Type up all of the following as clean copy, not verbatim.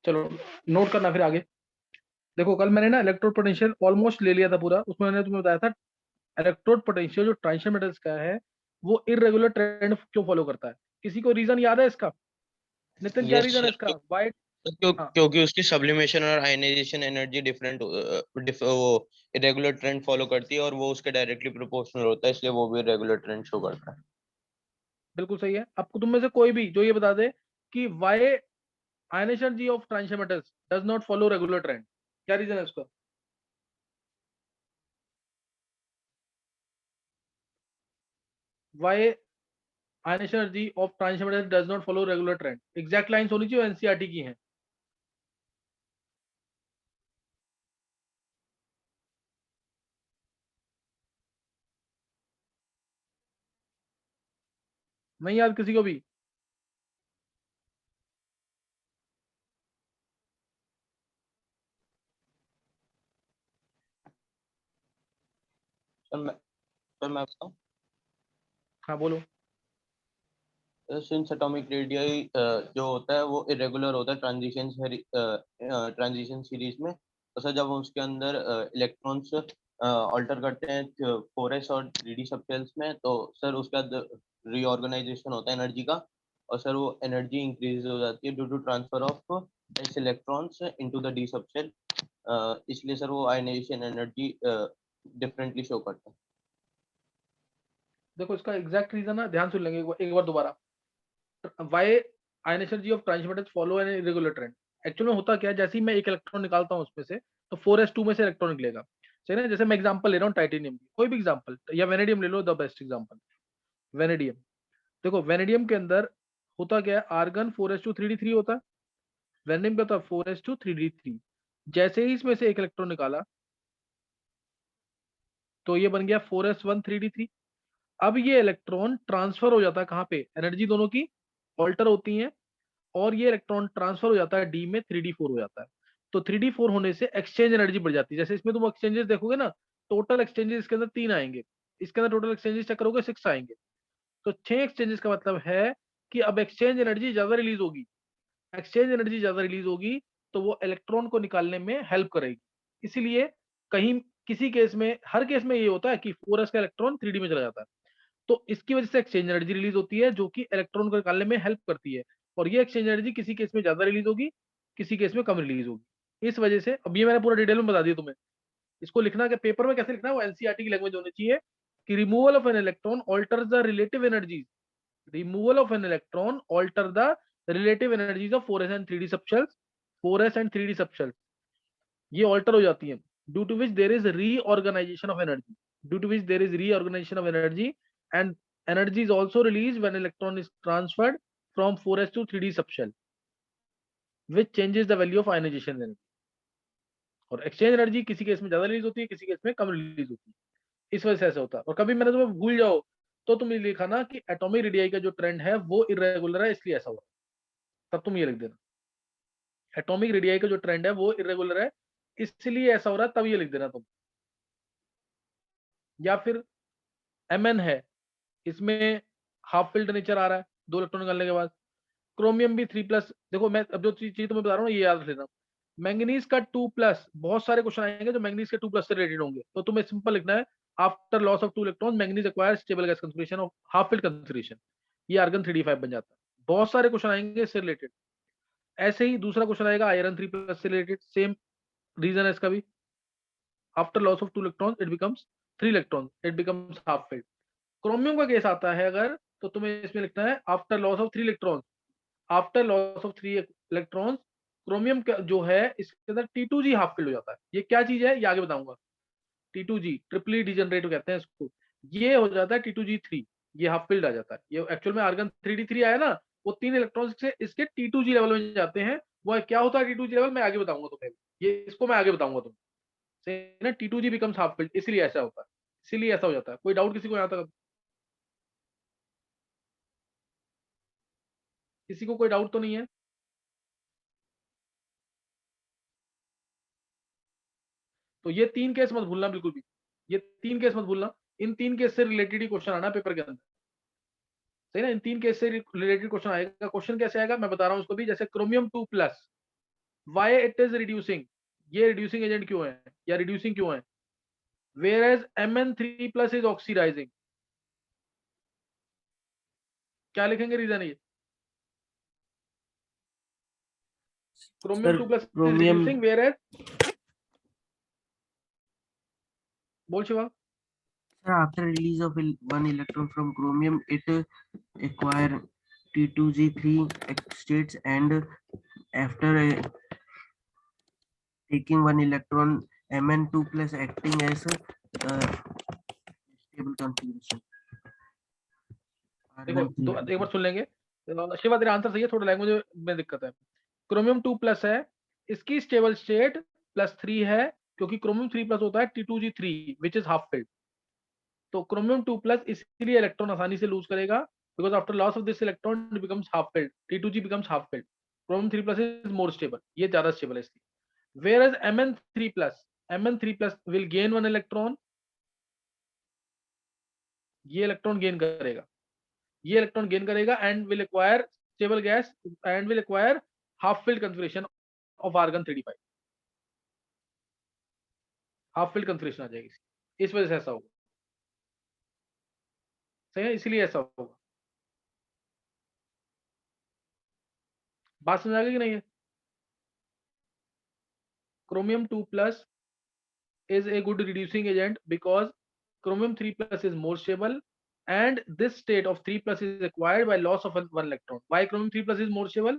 चलो नोट करना फिर आगे। देखो कल मैंने ना इलेक्ट्रोड पोटेंशियल ऑलमोस्ट ले लिया था पूरा, उसमें मैंने तुम्हें बताया था इलेक्ट्रोड पोटेंशियल जो ट्रांजिशन मेटल्स का है वो इरेगुलर ट्रेंड क्यों फॉलो करता है। किसी को रीजन याद है इसका? नितिन क्या यस रीजन है सर, इसका? वाई? हाँ क्योंकि उसकी सब्लिमेशन और आयनाइजेशन एनर्जी डिफरेंट, वो इरेगुलर ट्रेंड फॉलो करती है और वो उसके डायरेक्टली प्रोपोर्शनल होता है, इसलिए वो भी रेगुलर ट्रेंड शो करता है। बिल्कुल सही है। अब तुम में से कोई भी जो ये बता दे कि वाई आयनेशन जी of transition metals does not follow regular trend, क्या रीजन है उसका? वाई आयनेशन जी of transition metals does not follow regular trend, exact lines होनी चाहिए, एनसीईआरटी की हैं। नहीं याद किसी को भी? सर मैं बताऊं। हाँ बोलो। सिंस एटॉमिक रेडियाई जो होता है वो इरेगुलर होता है ट्रांजिशन सीरीज में। तो सर जब हम उसके अंदर इलेक्ट्रॉन्स ऑल्टर करते हैं 4s और 3d सबशेल्स में, तो सर उसके बाद रीऑर्गेनाइजेशन होता है एनर्जी का। और सर वो एनर्जी इंक्रीज हो जाती है due to transfer of S electrons into the D subshell. इसलिए सर वो आयनाइजेशन एनर्जी डिफरेंटली शो करता है। देखो इसका एग्जैक्ट रीजन ना ध्यान सुन लेंगे एक बार दोबारा। वाई आयनेशन जी of transition metals follow an irregular trend. Actual में होता क्या है, जैसे ही मैं एक इलेक्ट्रॉन निकालता हूँ उसमें से तो 4s2 में से इलेक्ट्रॉन निकलेगा। सही ना? जैसे मैं एग्जांपल ले रहा हूँ टाइटेनियम की, कोई भी एग्जांपल, या वेनेडियम ले लो, द बेस्ट एग्जांपल वेनेडियम। देखो वेनेडियम के अंदर होता क्या है, आर्गन 4s2 3d3 होता है। वेनेडियम का होता है 4s2 3d3। जैसे ही इसमें से एक इलेक्ट्रॉन निकाला तो ये बन गया 4s1 3d3। अब ये इलेक्ट्रॉन ट्रांसफर हो जाता है कहाँ पे, एनर्जी दोनों की ऑल्टर होती है, और ये इलेक्ट्रॉन ट्रांसफर हो जाता है डी में, 3d4 हो जाता है। तो 3d4 होने से एक्सचेंज एनर्जी बढ़ जाती है। जैसे इसमें तुम एक्सचेंजेस देखोगे ना, टोटल एक्सचेंजेस इसके अंदर 3 आएंगे, इसके अंदर टोटल एक्सचेंजेस चेक करोगे 6 आएंगे। तो 6 एक्सचेंजेस का मतलब है कि अब एक्सचेंज एनर्जी ज्यादा रिलीज होगी। एक्सचेंज एनर्जी ज्यादा रिलीज होगी तो वो इलेक्ट्रॉन को निकालने में हेल्प करेगी। इसीलिए कहीं किसी केस में, हर केस में ये होता है कि 4s का इलेक्ट्रॉन 3d में चला जाता है। तो इसकी वजह से एक्सचेंज एनर्जी रिलीज होती है जो कि इलेक्ट्रॉन को निकालने में हेल्प करती है। और ये एक्सचेंज एनर्जी किसी केस में ज्यादा रिलीज होगी, किसी केस में कम रिलीज होगी। इस वजह से अब ये मैंने पूरा डिटेल में बता दिया तुम्हें। इसको लिखना के पेपर में कैसे लिखना है वो एनसीईआरटी की लैंग्वेज होनी चाहिए कि removal of an electron alter the relative energies. Removal of an electron alter the relative energies of 4s and 3d subshells. 4s and 3d subshells ये ऑल्टर हो जाती है, due to which there is reorganisation of energy. Due to which there is reorganisation of energy and energy is also released when electron is transferred from 4s to 3d subshell, which changes the value of ionization energy। और exchange energy किसी case में ज्यादा release होती है, किसी case में कम release होती है। इस वजह से ऐसा होता है। और कभी मैंने तुम्हें भूल जाओ तो तुम ये लिखा ना कि एटॉमिक रेडियाई का जो ट्रेंड है वो इरेगुलर है इसलिए ऐसा हुआ, तब तुम ये लिख देना एटॉमिक रेडियाई का जो ट्रेंड है वो इरेगुलर है इसलिए ऐसा हो रहा है, तब ये लिख देना तुम। या फिर Mn है, इसमें हाफ फिल्ड नेचर आ रहा है 2 इलेक्ट्रॉन निकालने के बाद। क्रोमियम भी 3+। देखो मैं अब जो चीज तुम्हें बता रहा हूँ ये याद रख लेना। मैंगनीज का 2+, बहुत सारे क्वेश्चन आएंगे जो मैंगनीज के 2+ से रिलेटेड होंगे, तो तुम्हें सिंपल लिखना है after loss of 2 electron manganese acquire stable gas confirmation of half field confirmation, ये आर्गन 3d5 बन जाता है। बहुत सारे क्वेश्चन आएंगे इससे रिलेटेड। ऐसे ही दूसरा क्वेश्चन आएगा आयरन 3+ से रिलेटेड, सेम रीजन है इसका भी। After loss of 2 electron it becomes 3 electron, it becomes half filled. Chromium का केस आता है अगर, तो तुम्हें इसमें लिखना है after loss of 3 electron. After loss of 3 electrons chromium का जो है इसके अंदर T2G हाफ फिल्ड हो जाता है। ये क्या चीज है ये आगे बताऊंगा। T2G ट्रिपली डिजनरेट कहते हैं इसको। ये हो जाता है T2G3, ये हाफ फिल्ड आ जाता है। ये एक्चुअल में आर्गन 3d3 आया ना, वो 3 इलेक्ट्रॉन से इसके T2G लेवल में जाते हैं। वो क्या होता है T2G लेवल मैं आगे बताऊंगा तुम्हें, ये इसको मैं आगे बताऊंगा तुम्हें। सही ना? T2G बिकम्स हाफ फिल्ड इसलिए ऐसा होता है, इसीलिए ऐसा हो जाता है। कोई डाउट किसी को यहाँ तक? किसी को कोई डाउट तो नहीं है? तो ये 3 केस मत भूलना बिल्कुल भी, ये 3 केस मत भूलना। इन 3 केस से रिलेटेड ही क्वेश्चन आना पेपर के अंदर। सही ना? इन 3 केस से रिलेटेड क्वेश्चन आएगा। क्वेश्चन कैसे आएगा मैं बता रहा हूँ उसको भी। जैसे chromium 2+, why it is reducing, ये रिड्यूसिंग एजेंट क्यों है या रिड्यूसिंग क्यों है? वेयर Mn3+ इज ऑक्सीडाइजिंग, क्या लिखेंगे रीजन ये? Chromium sir 2+ is chromium, reducing whereas, बोल Shiva. sir, after release of one electron from chromium, it acquire T2G3 states, and after taking one electron, Mn2+ acting as stable configuration. देखो एक बार सुन लेंगे। शिवा तेरा answer सही है, थोड़ा language में दिक्कत है। क्रोमियम 2+ है, इसकी स्टेबल स्टेट +3 है, क्योंकि क्रोमियम 3+ होता है T2G3 which is half filled. तो क्रोमियम 2+ इसलिए इलेक्ट्रॉन आसानी से लूज करेगा, because after loss of this electron it becomes half filled, T2G becomes half filled. Chromium 3+ is more stable, ये ज्यादा स्टेबल है इसलिए। Whereas Mn3+ will gain 1 electron, ये इलेक्ट्रॉन गेन करेगा, ये इलेक्ट्रॉन गेन करेगा and will acquire stable gas and will acquire half filled configuration of argon 3d5, half filled configuration आ जाएगी, इस वजह से ऐसा होगा। सही है, इसलिए ऐसा होगा। बात समझ आ गई कि नहीं है? Chromium 2+ is a good reducing agent because chromium 3+ is more stable, and this state of 3+ is acquired by loss of one electron. Why chromium 3+ is more stable?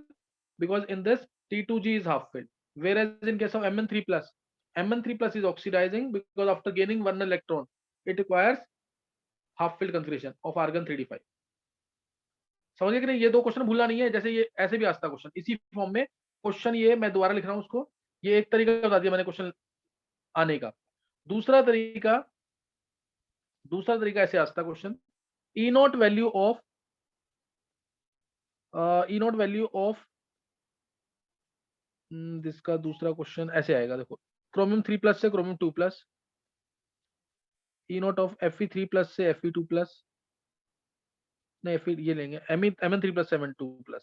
Because in this T2G is half filled, whereas in case of Mn3+ is oxidizing because after gaining one electron it requires half filled configuration of argon 3d5। समझिए कि नहीं? ये दो question भूलना नहीं है, जैसे ये ऐसे भी आता क्वेश्चन इसी फॉर्म में। क्वेश्चन ये मैं दोबारा लिख रहा हूं उसको, ये एक तरीका बता दिया मैंने क्वेश्चन आने का। दूसरा तरीका ऐसे आता question, E not value of जिसका दूसरा क्वेश्चन ऐसे आएगा। देखो क्रोमियम 3+ से chromium 2+, E not of Fe3+ से Fe2+, नहीं फिर ये लेंगे Mn3+ से Mn2+।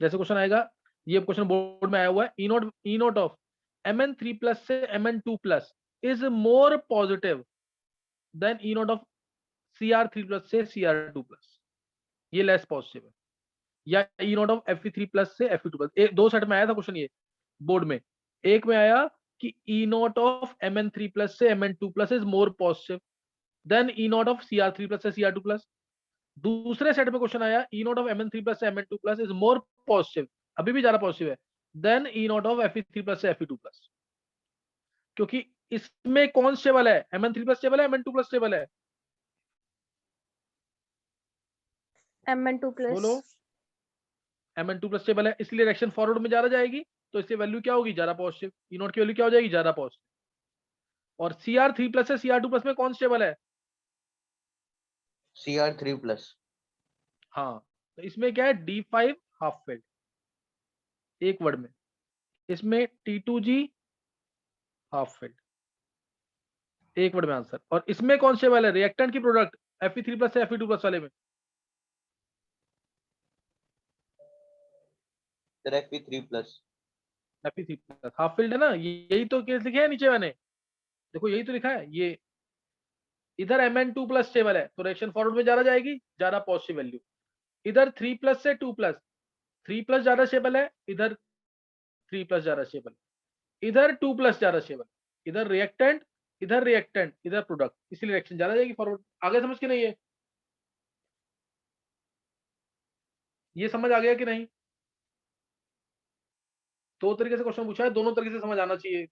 जैसे क्वेश्चन आएगा, ये क्वेश्चन बोर्ड में आया हुआ है, ई नॉट ऑफ Mn3+ से Mn2+ is more positive than E not of Cr3+ से Cr2+, ये लेस पॉजिटिव है। या ई नॉट ऑफ Fe3+ से Fe2+, दो सेट में आया था क्वेश्चन ये बोर्ड में। एक में आया कि ई नॉट ऑफ Mn3+ से Mn2+ is more positive than E not of Cr3+ से Cr2+। दूसरे सेट में क्वेश्चन आया ई नॉट ऑफ Mn3+ से Mn2+ इज मोर पॉजिटिव, अभी भी ज्यादा पॉजिटिव है, then E not of Fe3+ से Fe2+। क्योंकि इसमें कौन स्टेबल है? Mn3+ स्टेबल है, Mn2+ स्टेबल है? Mn2+। बोलो। Mn2+ स्टेबल है, इसलिए रिएक्शन फॉरवर्ड में ज्यादा जाएगी, तो इसकी वैल्यू क्या होगी? ज्यादा पॉजिटिव। ई नॉट की वैल्यू क्या हो जाएगी? ज्यादा पॉजिटिव। और Cr3+ से Cr2+ में कौन स्टेबल है? Cr3+। हाँ, तो इसमें क्या है? D5 हाफ फिल्ड, एक वर्ड में। इसमें T2G हाफ फिल्ड, एक वर्ड में आंसर। और इसमें कौन स्टेबल है? रिएक्टेंट की प्रोडक्ट Fe3+ से Fe2+ वाले में। Fe3+। Fe3+ हाफ फिल्ड है ना, यही तो केस लिखे है नीचे मैंने, देखो यही तो लिखा है। ये इधर Mn2+ स्टेबल है, तो रिएक्शन फॉरवर्ड में ज्यादा जाएगी, ज्यादा पॉजिटिव वैल्यू। इधर 3+ से 2+, 3+ ज्यादा स्टेबल है, इधर 3+ ज्यादा स्टेबल, इधर 2+ ज्यादा स्टेबल, इधर रिएक्टेंट, इधर प्रोडक्ट, इसलिए रिएक्शन ज्यादा जाएगी फॉरवर्ड। आगे समझ के नहीं है? ये समझ आ गया कि नहीं? दो तरीके से क्वेश्चन पूछा है, दोनों तरीके से समझ आना चाहिए।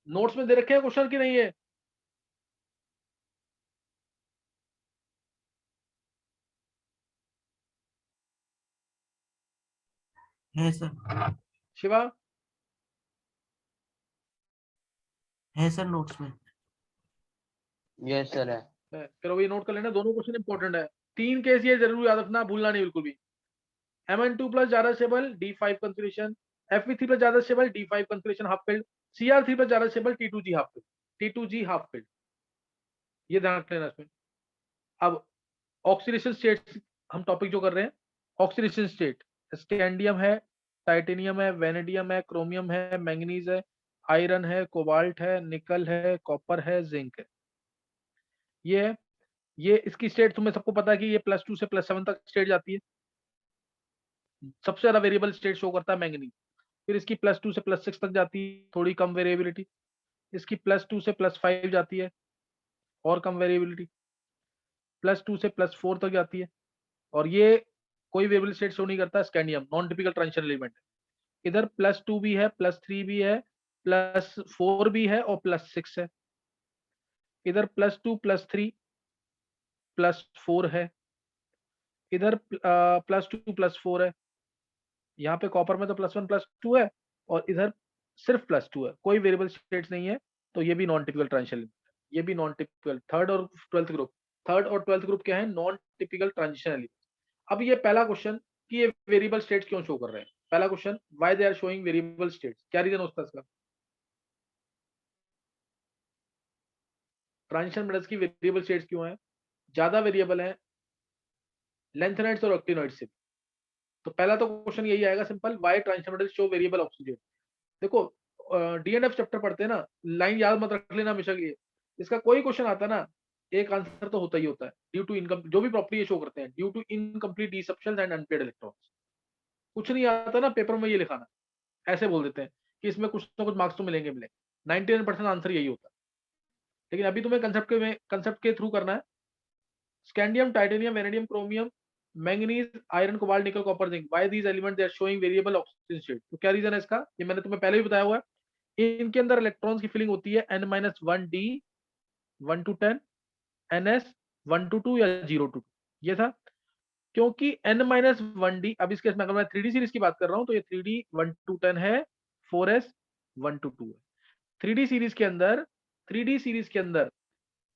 नोट्स में दे रखे हैं क्वेश्चन की नहीं है? है सर, शिवा है सर नोट्स में। यस सर है। फिर ये नोट कर लेना, दोनों क्वेश्चन इंपॉर्टेंट है। 3 केस ये जरूर याद रखना, भूलना नहीं बिल्कुल भी। Mn2+ ज्यादा स्टेबल, D5 कॉन्फ़िगरेशन। Fe3+ ज्यादा stable, D5 configuration half filled. Cr3+ ज्यादा stable, T2G half filled. T2G half filled, ये ध्यान रख लेना इसमें। अब ऑक्सीडेशन स्टेट हम टॉपिक जो कर रहे हैं, ऑक्सीडेशन स्टेट स्कैंडियम है, टाइटेनियम है, वेनेडियम है, क्रोमियम है, मैंगनीज है, आयरन है, कोबाल्ट है, निकल है, कॉपर है, जिंक है। ये है, ये इसकी स्टेट तुम्हें सबको पता है कि ये +2 से +7 तक स्टेट जाती है। सबसे ज्यादा वेरिएबल स्टेट शो करता है मैंगनीज, फिर इसकी +2 से +6 तक जाती है, थोड़ी कम वेरिएबिलिटी। इसकी +2 से +5 जाती है, और कम वेरिएबिलिटी। +2 से +4 तक जाती है, और ये कोई वेरिएबल स्टेट शो नहीं करता। Scandium non typical transition element है। इधर +2 भी है, +3 भी है, +4 भी है, और +6 है। इधर +2 +3 +4 है, इधर +2 +4 है। यहाँ पे कॉपर में तो +1 +2 है, और इधर सिर्फ +2 है, कोई वेरिएबल स्टेट्स नहीं है। तो ये भी नॉन टिपिकल ट्रांजिशन एलिमेंट है, ये भी नॉन टिपिकल। थर्ड और ट्वेल्थ ग्रुप क्या है? Non typical transition element. अब ये पहला क्वेश्चन कि ये वेरिएबल स्टेट्स क्यों शो कर रहे हैं। पहला question, why they are showing variable states, क्या रीजन होता है इसका? ट्रांजिशन मेटल्स की वेरिएबल स्टेट्स क्यों है? ज्यादा वेरिएबल है लेंथेनाइड्स और एक्टिनोइड्स से। तो पहला तो क्वेश्चन यही आएगा simple, why transition metals show variable oxygen. देखो डीएनएफ चैप्टर पढ़ते हैं ना, लाइन याद मत रख लेना हमेशा के लिए। इसका कोई क्वेश्चन आता है ना, एक आंसर तो होता ही होता है, ड्यू टू इनकम, जो भी प्रॉपर्टी ये शो करते हैं, due to incomplete D subshells and unpaired electrons. कुछ नहीं आता ना पेपर में ये लिखाना, ऐसे बोल देते हैं कि इसमें कुछ ना कुछ मार्क्स तो मिलेंगे। 99% आंसर यही होता है। लेकिन अभी तुम्हें कंसेप्ट के थ्रू करना है। Scandium, titanium, vanadium, chromium, manganese, iron, cobalt, nickel, copper, zinc, why these elements they are showing variable oxygen state. तो क्या रीजन है इसका? ये मैंने तुम्हें पहले भी बताया हुआ है। इनके अंदर इलेक्ट्रॉन्स की फिलिंग होती है n-1d 1 to 10, ns 1 to 2 या 0 to 2। ये था क्योंकि n-1d, अब इसके अगर मैं 3D सीरीज की बात कर रहा हूं तो ये 3D 1 to 10 है, 4s 1 to 2 है। 3D सीरीज के अंदर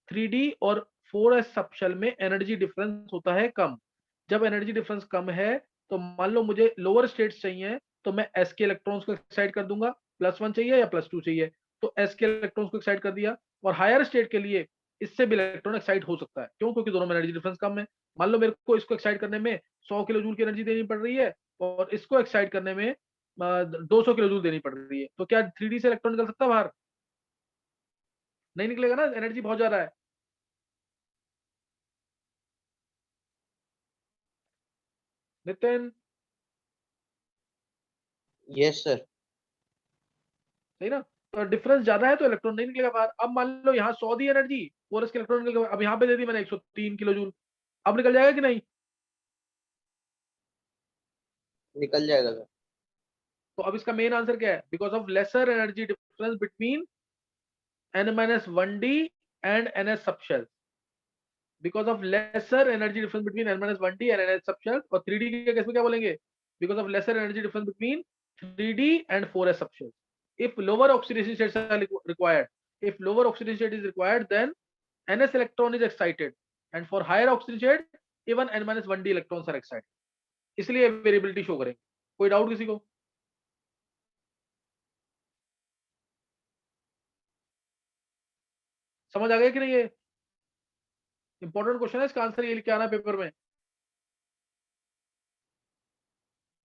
3D और 4s सबशेल में एनर्जी डिफरेंस होता है कम। जब एनर्जी डिफरेंस कम है तो मान लो मुझे लोअर स्टेट्स चाहिए, तो मैं s के इलेक्ट्रॉन्स को एक्साइट कर दूंगा। +1 चाहिए या +2 चाहिए, तो s के इलेक्ट्रॉन्स को एक्साइट कर दिया। और हायर स्टेट के लिए इससे भी इलेक्ट्रॉन एक्साइट हो सकता है, क्यों? क्योंकि दोनों में एनर्जी डिफरेंस कम है। मान लो मेरे को इसको एक्साइट करने में 100 किलो जूल की एनर्जी देनी पड़ रही है, और इसको एक्साइट करने में 200 किलो जूल देनी पड़ रही है, तो क्या 3D से इलेक्ट्रॉन निकल सकता है बाहर? नहीं निकलेगा ना, एनर्जी बहुत ज्यादा है। Nitin, yes sir. सही ना? तो डिफरेंस ज्यादा है तो इलेक्ट्रॉन नहीं निकलेगा बाहर। अब मान लो यहाँ 100 दी एनर्जी, और इसके इलेक्ट्रॉन निकल गए। अब यहाँ पे दे दी मैंने 103 किलो जूल, अब निकल जाएगा कि नहीं? निकल जाएगा सर। तो अब इसका मेन आंसर क्या है? Because of lesser energy difference between n-1d and ns subshells. Because of lesser energy difference between n-1d and ns subshells. और 3D के केस में क्या बोलेंगे? Because of lesser energy difference between 3D and 4s subshells. if lower oxidation states are required, if lower oxidation state is required, then ns electron is excited, and for higher oxidation state even n-1d electrons are excited। इसलिए variability show करेंगे। कोई doubt किसी को? समझ आ गया कि नहीं? ये इंपॉर्टेंट क्वेश्चन है, इसका आंसर ये लिख के आना पेपर में,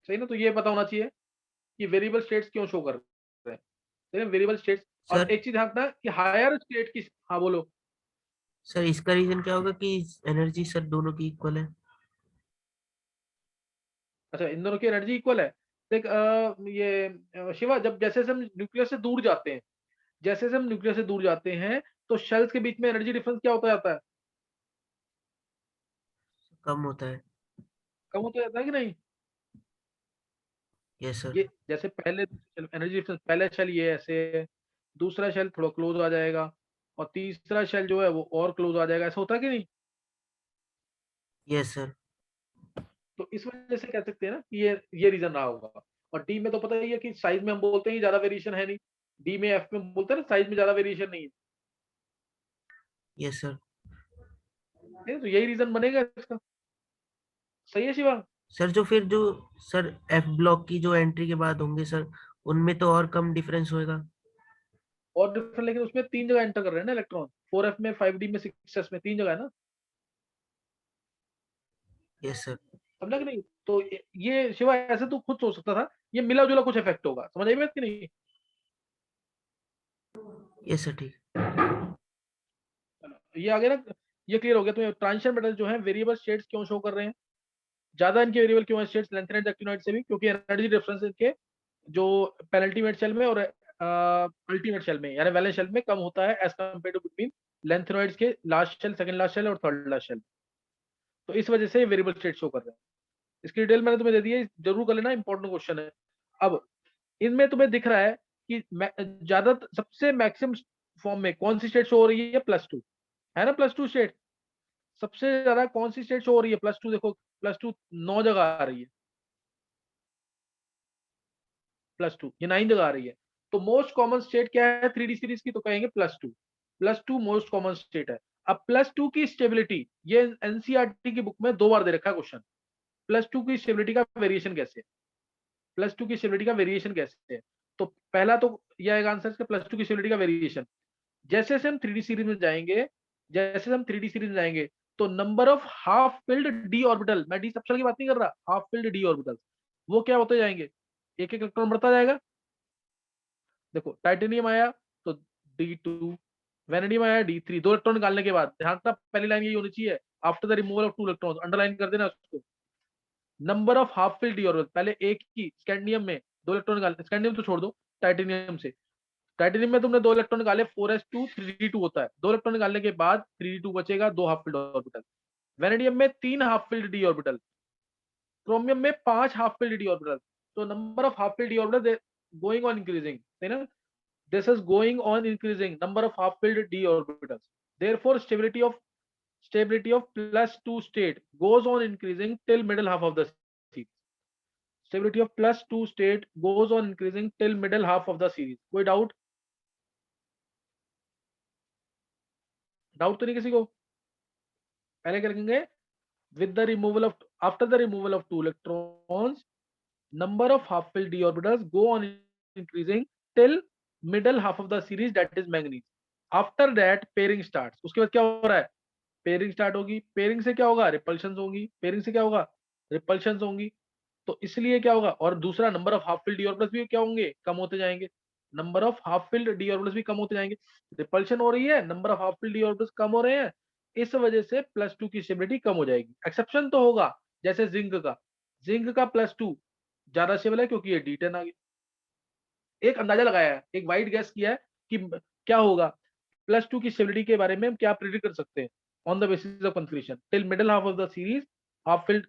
सही ना? तो ये पता होना चाहिए कि वेरिएबल स्टेट्स क्यों शो कर रहे हैं, वेरिएबल स्टेट्स। और सर एक चीज ध्यान रखना कि हायर स्टेट की, हाँ बोलो। सर इसका रीजन क्या होगा कि एनर्जी सर दोनों की इक्वल है? अच्छा, इन दोनों की एनर्जी इक्वल है। देख शिवा, जब जैसे से हम न्यूक्लियस से दूर जाते हैं, जैसे से हम न्यूक्लियस से दूर जाते हैं, तो शेल्स के बीच में एनर्जी डिफरेंस क्या होता जाता है? कम होता है। कम होता जाता है कि नहीं? Yes sir. ये जैसे पहले एनर्जी डिफरेंस, पहला शेल ये ऐसे है, दूसरा शेल थोड़ा क्लोज आ जाएगा, और तीसरा शेल जो है वो और क्लोज आ जाएगा, ऐसा होता है कि नहीं? Yes sir. तो इस वजह से कह सकते हैं ना कि ये रीजन रहा होगा। और डी में तो पता ही है कि साइज में हम बोलते हैं ज्यादा वेरिएशन है नहीं। डी में, एफ में बोलते हैं ना साइज में ज्यादा वेरिएशन नहीं है। Yes sir. नहीं, तो यही रीजन बनेगा इसका। सही है शिवा? सर जो सर एफ ब्लॉक की जो एंट्री के बाद होंगे सर, उनमें तो और कम डिफरेंस होएगा। और डिफरेंट, लेकिन उसमें 3 जगह एंटर कर रहे हैं ना इलेक्ट्रॉन, 4f में, 5d में, 6s में, 3 जगह है ना, यस सर। समझा कि नहीं? तो ये शिवा ऐसे तो खुद सोच सकता था, ये मिला जुला कुछ इफेक्ट होगा, समझ आई बात कि नहीं? यस सर ठीक। ये आगे ना, ये क्लियर हो गया तुम्हें ट्रांजिशन मेटल जो है वेरिएबल स्टेट्स क्यों शो कर रहे हैं, ज्यादा इनके वेरिएबल क्यों है स्टेट्स लेंथेनाइड एक्टिनोइड से भी, क्योंकि एनर्जी डिफरेंस इनके जो पेनल्टीमेट शेल में और अल्टीमेट शेल में यानी वैलेंस शेल में कम होता है as compare to between lanthanoids के last shell, second last shell और थर्ड लास्ट शेल। तो इस वजह से ये वेरिएबल स्टेट शो कर रहे हैं। इसकी डिटेल मैंने तुम्हें दे दी है, जरूर कर लेना, इंपॉर्टेंट क्वेश्चन है। अब इनमें तुम्हें दिख रहा है कि ज्यादा सबसे मैक्सिमम फॉर्म में कौन सी स्टेट शो हो रही है, +2 है ना, +2 स्टेट सबसे ज्यादा कौन सी स्टेट शो हो रही है, +2 देखो, +2 9 जगह आ रही है, +2 ये 9 जगह आ रही है। तो मोस्ट कॉमन स्टेट क्या है 3D सीरीज की, तो कहेंगे +2, +2 मोस्ट कॉमन स्टेट है। अब +2 की स्टेबिलिटी, ये एनसीईआरटी की बुक में 2 बार दे रखा है क्वेश्चन, +2 की स्टेबिलिटी का वेरिएशन कैसे है, +2 की स्टेबिलिटी का वेरिएशन कैसे है। तो पहला तो यह आएगा आंसर इसका, +2 की स्टेबिलिटी का वेरिएशन। जैसे जैसे हम 3D सीरीज में जाएंगे, जैसे जैसे हम 3D सीरीज में जाएंगे, तो number of half filled D orbital, मैं डी सबशेल की बात नहीं कर रहा, हाफ फिल्ड डी ऑर्बिटल, वो क्या होते जाएंगे, एक एक इलेक्ट्रॉन बढ़ता जाएगा। देखो टाइटेनियम आया तो D2, वेनेडियम आया D3, 2 इलेक्ट्रॉन निकालने के बाद ध्यान रखना पहली लाइन यही होनी चाहिए, after the removal of 2 electrons, underline कर देना उसको। Number of half filled D orbital, पहले एक ही स्कैंडियम में 2 इलेक्ट्रॉन निकालने, स्कैंडियम तो छोड़ दो, टाइटेनियम से, टाइटेनियम में तुमने 2 इलेक्ट्रॉन निकाले, 4s2 3d2 होता है, 2 इलेक्ट्रॉन निकालने के बाद 3d2 बचेगा, 2 हाफ फिल्ड ऑर्बिटल। वेनेडियम में 3 half filled D orbital, chromium में 5 हाफ फिल्ड डी ऑर्बिटल। तो number of half filled D orbital going on increasing, है ना, this is going on increasing number of half filled d orbitals, therefore stability of +2 state goes on increasing till middle half of the series, stability of +2 state goes on increasing till middle half of the series। कोई doubt तो नहीं किसी को? पहले क्या लिखेंगे, with the removal of after the removal of 2 electrons number of half filled d orbitals go on increasing till middle half of the series, that is manganese। after that pairing starts, उसके बाद क्या हो रहा है, pairing start होगी, pairing से क्या होगा, रिपल्शन होंगी, पेयरिंग से क्या होगा, रिपल्शन होंगी। तो इसलिए क्या होगा, और दूसरा number of half filled d orbitals भी क्या होंगे, कम होते जाएंगे, number of half filled d orbitals भी कम होते जाएंगे, रिपल्शन हो रही है, number of half filled d orbitals कम हो रहे हैं, इस वजह से +2 की स्टेबिलिटी कम हो जाएगी। एक्सेप्शन तो होगा, जैसे जिंक का +2 ज्यादा स्टेबल है क्योंकि ये D10 आ गया। एक अंदाजा लगाया है, एक वाइड गैस किया है कि क्या होगा, +2 की स्टेबिलिटी के बारे में हम क्या प्रिडिक्ट कर सकते हैं, on the basis of configuration till middle half of the series half filled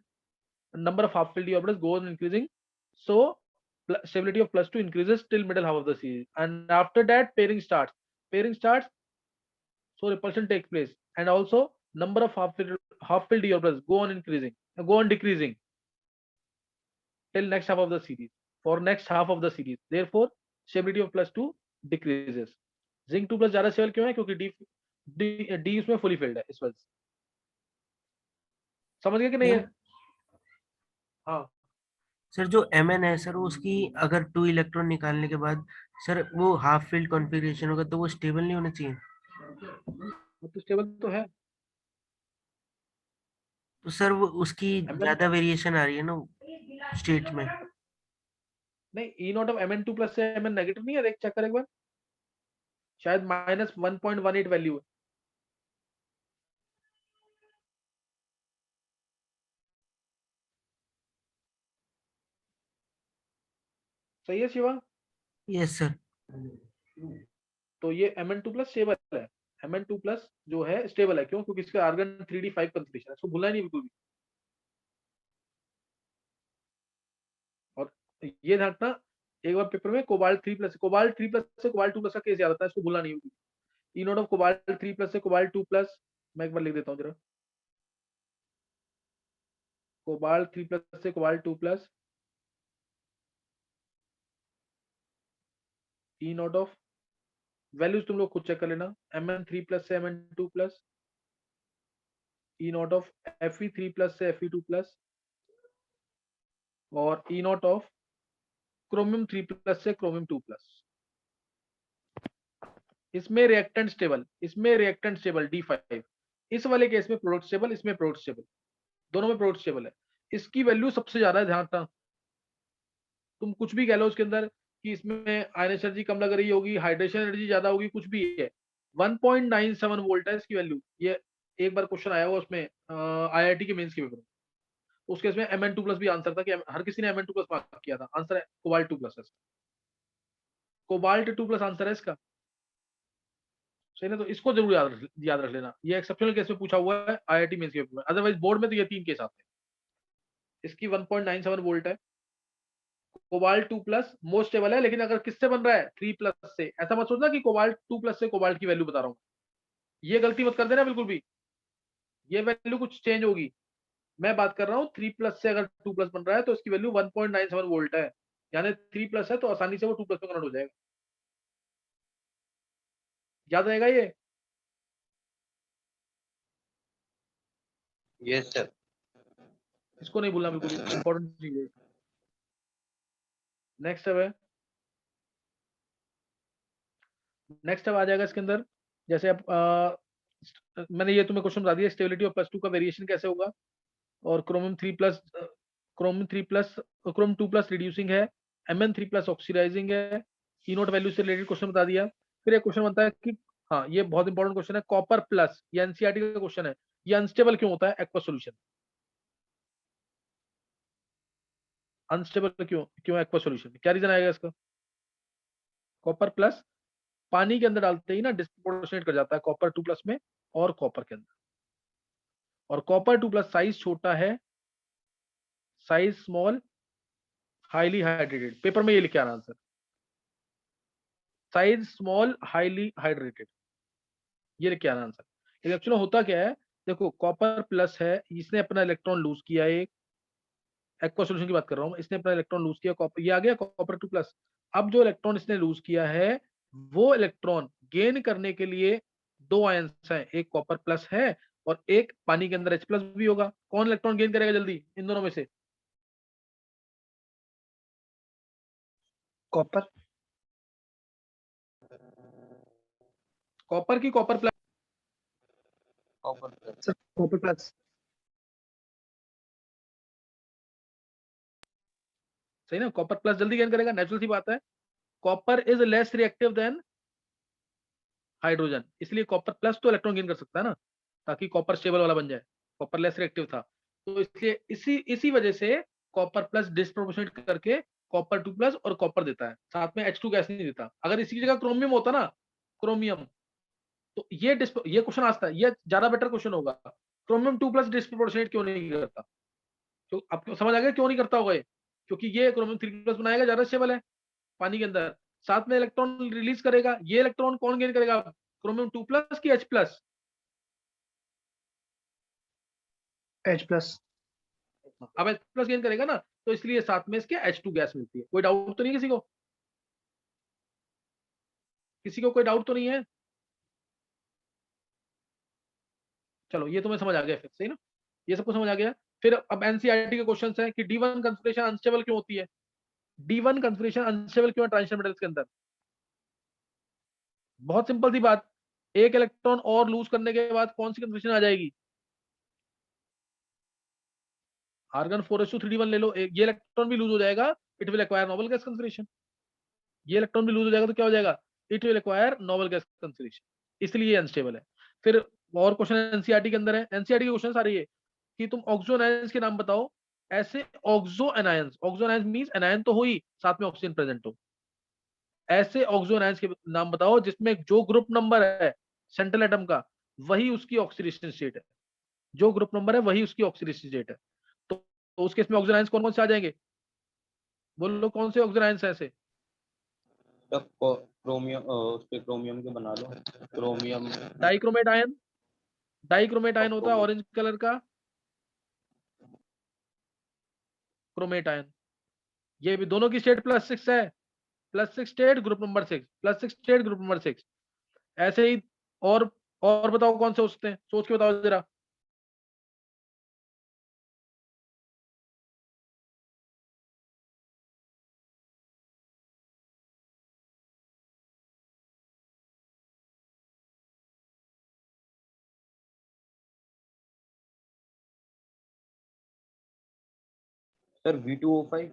number of half filled d orbitals goes on increasing, so stability of +2 increases till middle half of the series, and after that pairing starts, so repulsion takes place, and also number of half filled d orbitals go on decreasing till next half of the series, for next half of the series, therefore stability of +2 decreases। Zinc 2+ ज्यादा stable क्यों है, क्योंकि D उसमें fully filled है, इस वजह से। समझ गए कि नहीं है? हाँ सर जो Mn है सर, उसकी अगर 2 इलेक्ट्रॉन निकालने के बाद सर वो हाफ फील्ड कॉन्फ़िगरेशन होगा तो वो स्टेबल नहीं होना चाहिए? तो स्टेबल तो है। तो सर वो उसकी Mn ज्यादा वेरिएशन आ रही है ना स्टेट में। नहीं, ई नॉट ऑफ Mn2+ से Mn नेगेटिव नहीं है, देख चेक कर एक बार, शायद -1.18 वैल्यू है। सही है शिवा? Yes sir. तो ये Mn2+ स्टेबल है, Mn2+ जो है स्टेबल है, क्यों, क्योंकि इसका आर्गन 3d5 कंफिगरेशन है, इसको भूलना नहीं बिल्कुल भी। और ये ध्यान रखना, एक बार पेपर में कोबाल्ट 3+ से कोबाल्ट 2+ का केस याद आता है, इसको भूलना नहीं होगी। ई नॉट ऑफ कोबाल्ट 3+ से कोबाल्ट 2+, मैं एक बार लिख देता हूँ जरा, कोबाल्ट 3+ से cobalt 2+, E not of values तुम लोग खुद चेक कर लेना, Mn3+ से Mn2+, E not of Fe3+ से Fe2+, और ई नॉट ऑफ क्रोमियम 3+ से क्रोमियम 2+। इसमें रिएक्टेंट स्टेबल, इसमें रिएक्टेंट स्टेबल D5, इस वाले केस में प्रोडक्ट स्टेबल, इसमें प्रोडक्ट स्टेबल, दोनों में प्रोडक्ट स्टेबल है। इसकी वैल्यू सबसे ज्यादा है, ध्यान रखना। तुम कुछ भी कह लो उसके अंदर कि इसमें आयन एनर्जी कम लग रही होगी, हाइड्रेशन एनर्जी ज्यादा होगी, कुछ भी है। 1.97 वोल्ट है इसकी वैल्यू। ये एक बार क्वेश्चन आया हुआ उसमें IIT के मेंस के पेपर में, उसके इसमें Mn2+ भी आंसर था कि हर किसी ने Mn2+ मार्क किया था। आंसर है कोबाल्ट 2+ है, कोबाल्ट 2+ आंसर है इसका, सही ना। तो इसको जरूर याद रख लेना, ये एक्सेप्शनल केस में पूछा हुआ है IIT मेंस के पेपर में, अदरवाइज बोर्ड में तो ये 3 केस आते हैं। इसकी 1.97 वोल्ट है, कोबाल्ट 2+ मोस्ट स्टेबल है, लेकिन अगर किससे बन रहा है 3+ से, ऐसा मत सोचना कि कोबाल्ट 2+ से कोबाल्ट की वैल्यू बता रहा हूँ, ये गलती मत कर देना बिल्कुल भी, ये वैल्यू कुछ चेंज होगी। मैं बात कर रहा हूँ 3+ से अगर 2+ बन रहा है तो इसकी वैल्यू 1.97 वोल्ट है, यानी 3+ है तो आसानी से वो 2+ में कन्वर्ट हो जाएगा। याद रहेगा ये? Yes sir. इसको नहीं भूलना, बिल्कुल इंपॉर्टेंट चीज है। नेक्स्ट है, नेक्स्ट अब आ जाएगा इसके अंदर, जैसे अब मैंने ये तुम्हें क्वेश्चन बता दिया, स्टेबिलिटी ऑफ +2 का वेरिएशन कैसे होगा, और क्रोमियम 3+ क्रोम 2+ रिड्यूसिंग है, Mn3+ ऑक्सीडाइजिंग है, ई नोट वैल्यू से रिलेटेड क्वेश्चन बता दिया। फिर एक क्वेश्चन बनता है कि हाँ ये बहुत इंपॉर्टेंट क्वेश्चन है, कॉपर प्लस, ये एनसीईआरटी का क्वेश्चन है, ये अनस्टेबल क्यों होता है एक्वा सॉल्यूशन, अनस्टेबल क्यों क्यों एक्वा सॉल्यूशन, क्या रीजन आएगा इसका? कॉपर प्लस पानी के अंदर डालते ही ना डिस्प्रोपोर्शनेट कर जाता है कॉपर 2+ में और कॉपर के अंदर, और कॉपर 2+ साइज छोटा है, size small, highly hydrated, paper में ये लिखे आना answer, size small highly hydrated, ये लिखे आना आंसर। लेकिन एक्चुअली होता क्या है, देखो कॉपर प्लस है, इसने अपना इलेक्ट्रॉन लूज किया, एक एक्वा सॉल्यूशन की बात कर रहा हूं, इसने अपना इलेक्ट्रॉन लूज किया, कॉपर ये आ गया कॉपर 2+। अब जो इलेक्ट्रॉन इसने लूज किया है, वो इलेक्ट्रॉन गेन करने के लिए दो आयंस हैं, एक कॉपर प्लस है और एक पानी के अंदर H+ भी होगा। कौन इलेक्ट्रॉन गेन करेगा जल्दी इन दोनों में से? कॉपर। कॉपर की copper plus? Copper plus. Sir copper plus. सही ना, कॉपर प्लस जल्दी गेन करेगा, नेचुरल सी बात है। Copper is less reactive than hydrogen, इसलिए कॉपर प्लस तो इलेक्ट्रॉन गेन कर सकता है ना, ताकि कॉपर स्टेबल वाला बन जाए। कॉपर लेस रिएक्टिव था, तो इसलिए इसी इसी वजह से कॉपर प्लस डिस्प्रोपोर्शनेट करके कॉपर 2+ और कॉपर देता है, साथ में H2 गैस नहीं देता। अगर इसी की जगह क्रोमियम होता ना, क्रोमियम, तो ये क्वेश्चन आता है, ये ज्यादा बेटर क्वेश्चन होगा, क्रोमियम 2+ डिस्प्रोपोर्शनेट क्यों नहीं करता? तो आपको समझ आ गया क्यों नहीं करता होगा ये? क्योंकि ये क्रोमियम 3+ बनाएगा, ज्यादा स्टेबल है पानी के अंदर, साथ में इलेक्ट्रॉन रिलीज करेगा। ये इलेक्ट्रॉन कौन गेन करेगा, क्रोमियम 2+ की H+? H+। अब H+ गेन करेगा ना, तो इसलिए साथ में इसके H2 गैस मिलती है। कोई डाउट तो नहीं किसी को? किसी को कोई डाउट तो नहीं है? चलो ये तुम्हें समझ आ गया फिर, सही ना, ये सबको समझ आ गया। फिर अब एनसीईआरटी के क्वेश्चन है कि D1 कंसंट्रेशन अनस्टेबल क्यों होती है, D1 कंसंट्रेशन अनस्टेबल क्यों है ट्रांजिशन मेटल्स के अंदर? बहुत सिंपल सी बात, एक इलेक्ट्रॉन और लूज करने के बाद कौन सी कंसंट्रेशन आ जाएगी? आर्गन 4s2 3d1 ले लो, ये इलेक्ट्रॉन भी लूज हो जाएगा, it will acquire noble gas concentration. ये इलेक्ट्रॉन भी लूज हो जाएगा तो क्या हो जाएगा? It will acquire noble gas concentration, इसलिए अनस्टेबल है। फिर और क्वेश्चन एनसीईआरटी के अंदर है, एनसीईआरटी के क्वेश्चन सारे ये कि तुम ऑक्सो एनायंस के नाम बताओ, ऐसे ऑक्सो एनायंस मींस एनायन तो हो ही, साथ में ऑक्सीजन प्रेजेंट हो, ऐसे ऑक्सो एनायंस के नाम बताओ जिसमें जो ग्रुप नंबर है सेंट्रल एटम का, वही उसकी ऑक्सीडेशन स्टेट है, जो ग्रुप नंबर है वही उसकी ऑक्सीडेशन स्टेट है। तो उस केस में ऑक्सो एनायंस कौन कौन से आ जाएंगे? बोलो कौन से ऑक्सो एनायंस है ऐसे? क्रोमियम, उसके क्रोमियम के बना लो, chromium. Dichromate ion, dichromate ion होता है क्रोमियम। ऑरेंज कलर का, क्रोमेट आयन। ये भी दोनों की स्टेट +6 है, +6 state group number 6, +6 state group number 6, ऐसे ही। और और बताओ कौन से हो सकते हैं, सोच के बताओ जरा। सर V2O5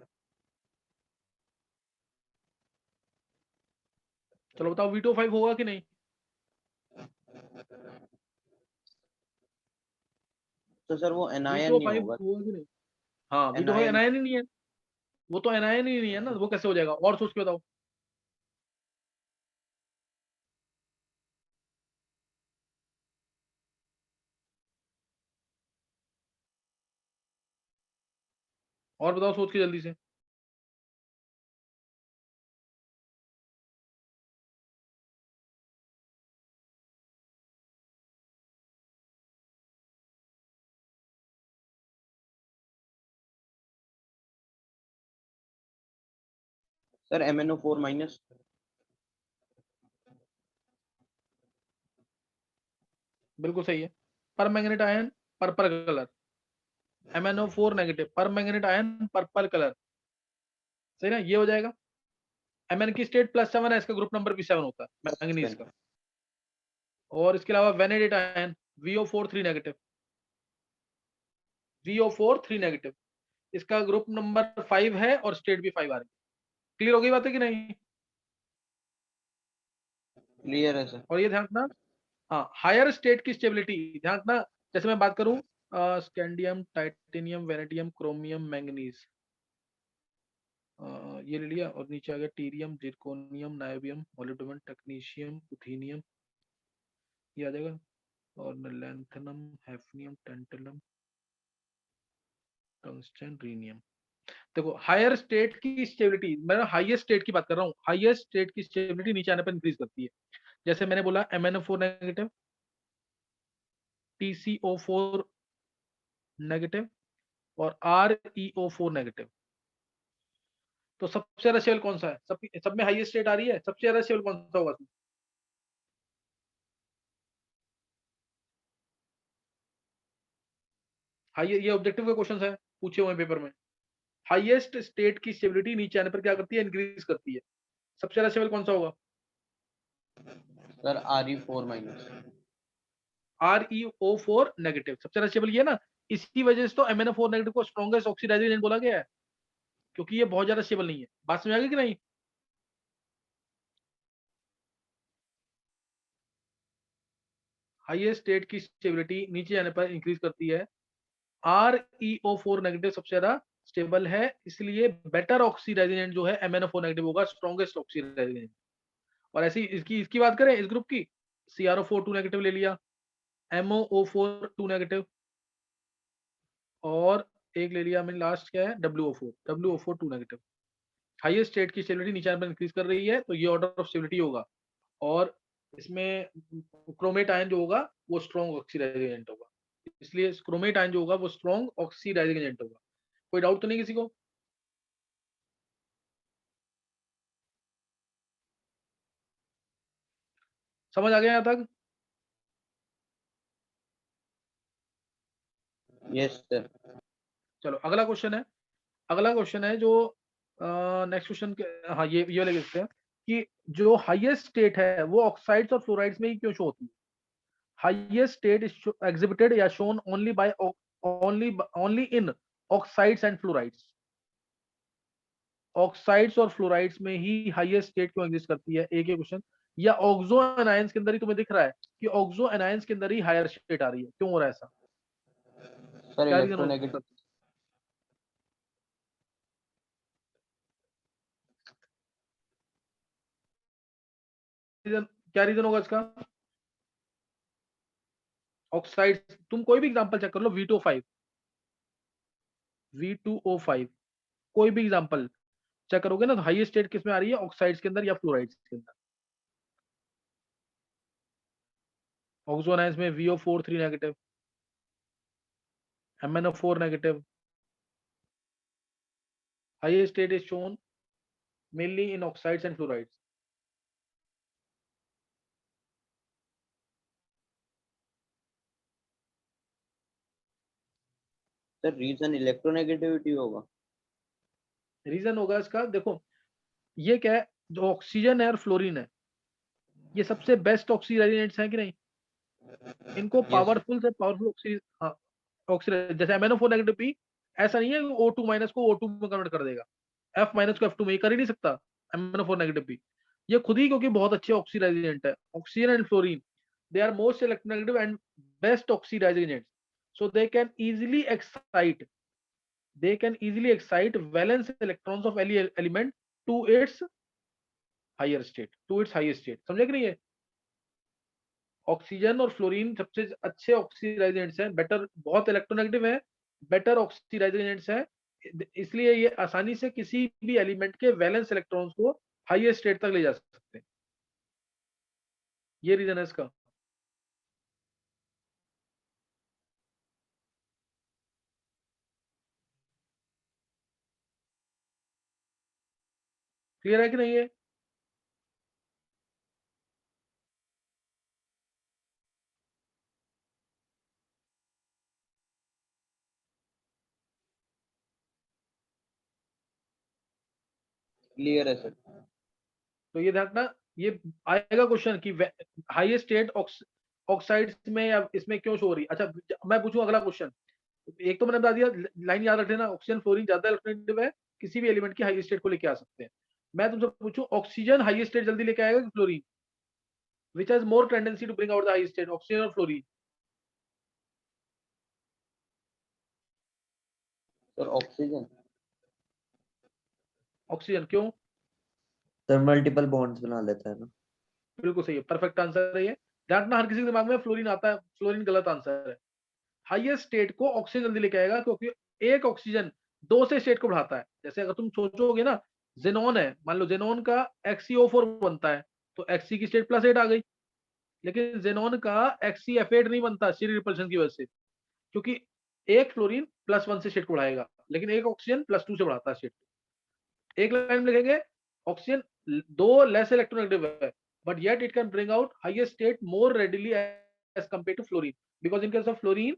चलो बताओ V2O5 होगा कि नहीं? तो सर वो एनायन नहीं V2O5 होगा। होगा कि नहीं? हाँ, V2O5 एनायन एनायन ही नहीं है, वो तो एनायन ही नहीं है ना, वो कैसे हो जाएगा? और सोच के बताओ। और बताओ सोच के जल्दी से। Sir MnO4 minus. बिल्कुल सही है। पर manganate ion purple colour, MnO4 negative, पर मैग्नेट आयन पर्पल कलर, सही ना, ये हो जाएगा। Mn की स्टेट +7 है, इसका ग्रुप नंबर भी 7 होता है मैंगनीज का। और इसके अलावा vanadate ion VO4 3 negative, VO4 3 negative, इसका ग्रुप नंबर 5 है और स्टेट भी 5 आ रही है। क्लियर हो गई बात है कि नहीं? क्लियर है सर। और ये ध्यान रखना, हाँ, हायर स्टेट की स्टेबिलिटी ध्यान रखना। जैसे मैं बात करूं scandium, titanium, vanadium, chromium, manganese, ये ले लिया, और नीचे आ गया yttrium, zirconium, niobium, molybdenum, technetium, ruthenium, ये आ जाएगा, और lanthanum, hafnium, tantalum, tungsten, rhenium. देखो हायर स्टेट की स्टेबिलिटी, मैं हाईएस्ट स्टेट की बात कर रहा हूँ, हाईएस्ट स्टेट की स्टेबिलिटी नीचे आने पर इंक्रीज करती है। जैसे मैंने बोला MnO4 नेगेटिव, TCO4 नेगेटिव और ReO4 नेगेटिव। तो सबसे ज्यादा शेल कौन सा है? सब में हाईएस्ट स्टेट आ रही है, सबसे ज्यादा शेल कौन सा होगा? हाई, ये ऑब्जेक्टिव के क्वेश्चन है, पूछे हुए पेपर में। हाईएस्ट स्टेट की स्टेबिलिटी नीचे आने पर क्या करती है? इंक्रीज करती है। सबसे ज्यादा स्टेबल कौन सा होगा? Sir Re4 minus. ReO4 negative सबसे ज्यादा स्टेबल ये ना, इसी वजह से तो MnO4 नेगेटिव को स्ट्रॉन्गेस्ट ऑक्सीडाइजिंग एजेंट बोला गया है, क्योंकि ये बहुत ज्यादा स्टेबल नहीं है। बात समझ आ गई कि नहीं? हाईएस्ट स्टेट की स्टेबिलिटी नीचे आने पर इंक्रीज करती है। ReO4 नेगेटिव सबसे ज्यादा स्टेबल है, इसलिए बेटर ऑक्सीडाइजिंग एजेंट जो है MnO4 नेगेटिव होगा, स्ट्रॉन्गेस्ट ऑक्सीडाइजिंग एजेंट। और ऐसी इसकी इसकी बात करें, इस ग्रुप की, CrO4 2 नेगेटिव ले लिया, MoO4 2 नेगेटिव, और एक ले लिया मैंने, लास्ट क्या है, WO4 2 नेगेटिव। हाईएस्ट स्टेट की स्टेबिलिटी नीचे आने पर इंक्रीज कर रही है, तो ये ऑर्डर ऑफ स्टेबिलिटी होगा। और इसमें क्रोमेट आयन जो होगा वो स्ट्रॉन्ग ऑक्सीडाइजिंग एजेंट होगा, इसलिए क्रोमेट आयन जो होगा वो स्ट्रॉन्ग ऑक्सीडाइजिंग एजेंट होगा। कोई डाउट तो नहीं किसी को? समझ आ गया यहाँ तक? Yes sir. चलो अगला क्वेश्चन है, अगला क्वेश्चन है जो नेक्स्ट क्वेश्चन के, हाँ ये वाले देखते हैं कि जो हाईएस्ट स्टेट है वो ऑक्साइड्स और फ्लोराइड्स में ही क्यों शो होती है? हाईएस्ट स्टेट इज एग्जिबिटेड या shown only by only in oxides and fluorides. Oxides और फ्लोराइड्स में ही हाईएस्ट स्टेट क्यों एग्जिस्ट करती है? एक ही क्वेश्चन। या ऑक्सो एनायंस के अंदर ही तुम्हें दिख रहा है कि ऑक्सो एनायंस के अंदर ही हायर स्टेट आ रही है, क्यों हो रहा है ऐसा? सर क्या रीजन हो इलेक्ट्रोनेगेटिव। सकता है? क्या रीजन होगा इसका? ऑक्साइड, तुम कोई भी एग्जांपल चेक कर लो, V2O5 कोई भी एग्जांपल चेक करोगे ना, तो हाईएस्ट स्टेट किस में आ रही है? ऑक्साइड्स के अंदर या फ्लोराइड्स के अंदर। ऑक्सो एनायंस में VO4 3 negative, MnO4 negative, highest state is shown mainly in oxides and fluorides. Sir reason electronegativity होगा। रीजन होगा इसका, देखो ये क्या है, जो ऑक्सीजन है और फ्लोरीन है, ये सबसे बेस्ट ऑक्सीडाइजेंट्स हैं कि नहीं? इनको यस। पावरफुल से पावरफुल ऑक्सीजन, हाँ, ऑक्सीजन, जैसे MnO4 नेगेटिव भी ऐसा नहीं है O2 माइनस को O2 में कन्वर्ट कर देगा, F माइनस को F2 में कर ही नहीं सकता MnO4 नेगेटिव भी। ये खुद ही क्योंकि बहुत अच्छे ऑक्सीडाइजिंग एजेंट है, oxygen and fluorine they are most electronegative and best oxidising agents, so they can easily excite valence electrons of any element to its higher state, समझे कि नहीं? है ऑक्सीजन और फ्लोरीन सबसे अच्छे ऑक्सीडाइजिंग एजेंट्स हैं, better, बहुत इलेक्ट्रोनेगेटिव है, बेटर ऑक्सीडाइजिंग एजेंट्स हैं, इसलिए ये आसानी से किसी भी एलिमेंट के वैलेंस इलेक्ट्रॉन्स को हाईएस्ट स्टेट तक ले जा सकते हैं। ये रीजन है इसका। क्लियर है कि नहीं है? क्लियर है सर। तो ये ध्यान रखना, ये आएगा क्वेश्चन कि हाईएस्ट स्टेट ऑक्साइड्स में या इसमें क्यों शो हो रही है। अच्छा मैं पूछूं अगला क्वेश्चन, एक तो मैंने बता दिया, लाइन याद रख लेना, ऑक्सीजन फ्लोरीन ज्यादा इलेक्ट्रोनेगेटिव है, किसी भी एलिमेंट की हाईएस्ट स्टेट को लेके आ सकते हैं। मैं तुमसे पूछूं ऑक्सीजन हाईएस्ट स्टेट जल्दी लेके आएगा कि fluorine? Which has more tendency to bring out the highest state, oxygen और फ्लोरीन? Sir oxygen. ऑक्सीजन क्यों? सर मल्टीपल बॉन्ड्स बना लेता है ना। बिल्कुल सही है, परफेक्ट आंसर है ये। ध्यान रखना, हर किसी के दिमाग में फ्लोरीन आता है, फ्लोरीन गलत आंसर है। हाईएस्ट स्टेट को ऑक्सीजन जल्दी लेके आएगा क्योंकि एक ऑक्सीजन 2 से स्टेट को बढ़ाता है। जैसे अगर तुम सोचोगे ना, जेनॉन है, मान लो जेनॉन का XeO4 बनता है, तो Xe की स्टेट +8 आ गई, लेकिन जेनॉन का XeF8 नहीं बनता स्टीरिक रिपल्शन की वजह से, क्योंकि एक फ्लोरीन +1 से स्टेट को बढ़ाएगा, लेकिन एक ऑक्सीजन +2 से बढ़ाता है स्टेट। एक लाइन में लिखेंगे, ऑक्सीजन 2 लेस इलेक्ट्रोनेगेटिव है, but yet it can bring out highest state more readily as compared to fluorine, because in case of fluorine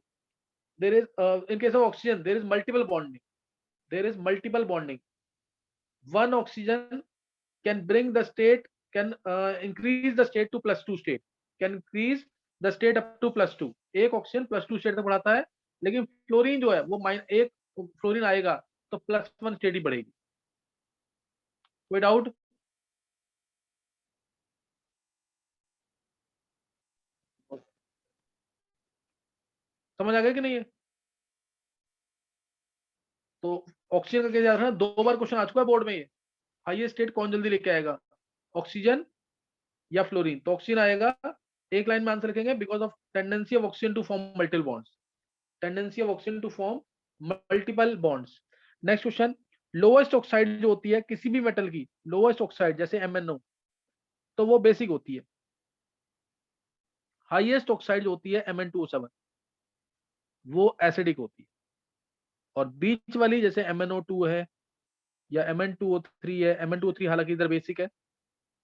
there is in case of oxygen there is multiple bonding. One oxygen can bring the state, can increase the state to +2 state, can increase the state up to +2, एक oxygen +2 state तक बढ़ाता है, लेकिन fluorine जो है वो एक fluorine आएगा तो +1 स्टेट ही बढ़ेगी। कोई डाउट? समझ आ गया कि नहीं है? तो ऑक्सीजन का क्या याद रखना, 2 बार क्वेश्चन आ चुका है बोर्ड में, ये हाईएस्ट स्टेट कौन जल्दी लेके आएगा, ऑक्सीजन या फ्लोरीन? तो ऑक्सीजन आएगा, एक लाइन में आंसर लिखेंगे, because of tendency of oxygen to form multiple bonds, tendency of oxygen to form multiple bonds. Next question, lowest oxide जो होती है किसी भी मेटल की, लोएस्ट ऑक्साइड जैसे MnO, तो वो बेसिक होती है। हाईएस्ट ऑक्साइड जो होती है Mn2O7, वो एसिडिक होती है। और बीच वाली जैसे MnO2 है या Mn2O3 है, Mn2O3 हालांकि इधर बेसिक है,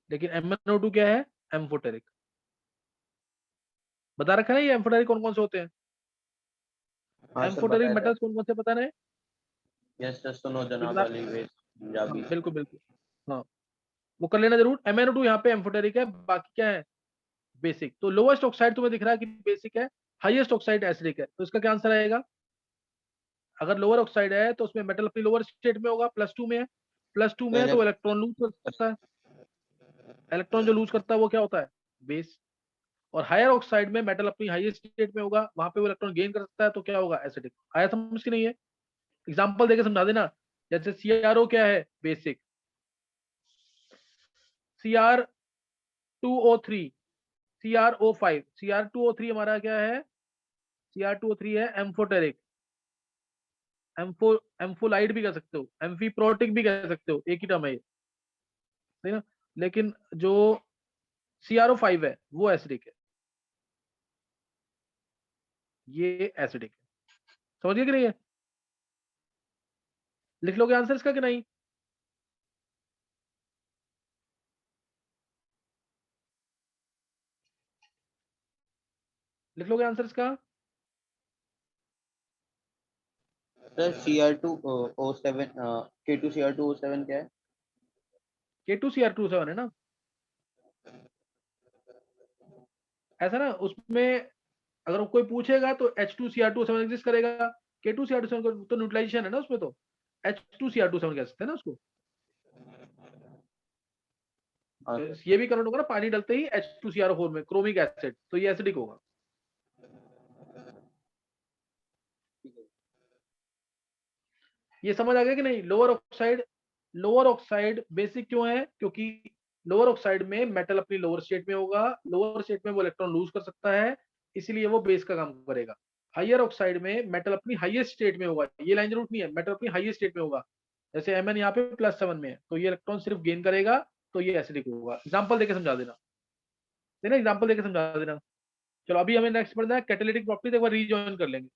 लेकिन MnO2 क्या है, एम्फोटेरिक। बता रखा है ये एम्फोटेरिक कौन कौन से होते हैं? एम्फोटेरिक मेटल्स कौन कौन से पता है? यस सर, सुनो जनाब वाली वेज पंजाबी। बिल्कुल बिल्कुल, हाँ वो कर लेना जरूर। MnO2 यहाँ पे एम्फोटेरिक है, बाकी क्या है, बेसिक। तो लोएस्ट ऑक्साइड तुम्हें दिख रहा है कि बेसिक है, हाईएस्ट ऑक्साइड एसिडिक है, तो इसका क्या आंसर आएगा? अगर लोअर ऑक्साइड है तो उसमें मेटल अपनी लोअर स्टेट में होगा, +2 में है, +2 में है तो इलेक्ट्रॉन लूज करता है, इलेक्ट्रॉन जो लूज करता है वो क्या होता है, बेस। और हायर ऑक्साइड में मेटल अपनी हाईएस्ट स्टेट में होगा, वहां पे वो इलेक्ट्रॉन गेन कर सकता है, तो क्या होगा, एसिडिक। आया समझ की नहीं है? एग्जांपल देके समझा देना, जैसे CrO क्या है, बेसिक, Cr2O3, CrO5, Cr2O3 हमारा क्या है, Cr2O3 है एम्फोटेरिक, एम्फोलाइट भी कह सकते हो, एम्फीप्रोटिक भी कह सकते हो, एक ही टर्म है ये, सही ना। लेकिन जो CrO5 है वो एसिडिक है, ये एसिडिक है। समझ गए कि नहीं है? लिख लोगे आंसर इसका कि नहीं? लिख लोगे आंसर इसका? सर Cr2O7 K2Cr2O7 क्या है? K2Cr2O7 है ना, ऐसा ना। उसमें अगर कोई पूछेगा तो H2Cr2O7 एग्जिस्ट करेगा, K2Cr2 तो न्यूट्रलाइजेशन है ना उसमें, तो H2Cr2 कह सकते हैं ना उसको। हाँ तो सर। ये भी कन्वर्ट होगा ना पानी डालते ही H2Cr4 में, क्रोमिक एसिड, तो ये एसिडिक होगा। ये समझ आ गया कि नहीं? लोअर ऑक्साइड बेसिक क्यों है? क्योंकि लोअर ऑक्साइड में मेटल अपनी लोअर स्टेट में होगा, लोअर स्टेट में वो इलेक्ट्रॉन लूज कर सकता है, इसलिए वो बेस का काम करेगा। हायर ऑक्साइड में मेटल अपनी हाईएस्ट स्टेट में होगा, ये लाइन रूट नहीं है, मेटल अपनी हाईएस्ट स्टेट में होगा, जैसे Mn यहाँ पे +7 में है, तो ये इलेक्ट्रॉन सिर्फ गेन करेगा, तो ये एसिडिक होगा। एग्जाम्पल देके समझा देना, एग्जाम्पल देके समझा देना। चलो अभी हमें नेक्स्ट पढ़ना है कैटालिटिक प्रॉपर्टीज, एक बार रीजॉइन कर लेंगे।